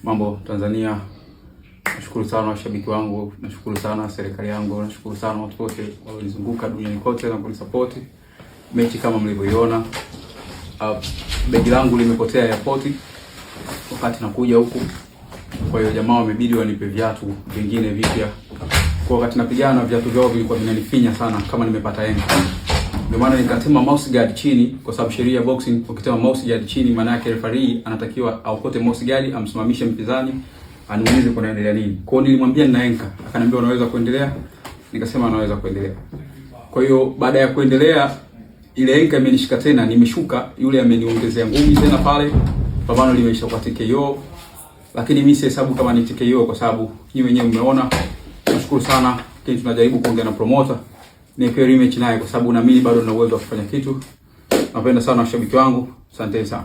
Mambo Tanzania, nashukuru sana washabiki wangu, nashukuru sana serikali yangu, nashukuru sana watu wote walizunguka duniani kote na kunisupport. Mechi kama mlivyoiona, begi langu limepotea airport wakati nakuja huku. Kwa hiyo jamaa wamebidi wanipe viatu vingine vipya. Kwa wakati napigana viatu vyao vilikuwa vinanifinya sana kama nimepata yenga. Ndio maana nikatema mouse guard chini, kwa sababu sheria ya boxing ukitema mouse guard chini maana yake referee anatakiwa aukote mouse guard, amsimamishe mpinzani, aniulize kunaendelea nini. Kwa hiyo nilimwambia nina yenga, akaniambia unaweza kuendelea. Nikasema anaweza kuendelea. Kwa hiyo baada ya kuendelea ile yenga imenishika tena, nimeshuka, yule ameniongezea ngumi tena pale. Pambano limeisha kwa TKO. Lakini mimi sihesabu kama ni TKO kwa sababu nyinyi wenyewe mmeona. Nashukuru sana. Lakini tunajaribu kuongea na promoter nipe rematch naye kwa sababu na mimi bado nina uwezo wa kufanya kitu. Napenda sana washabiki wangu. Asante sana.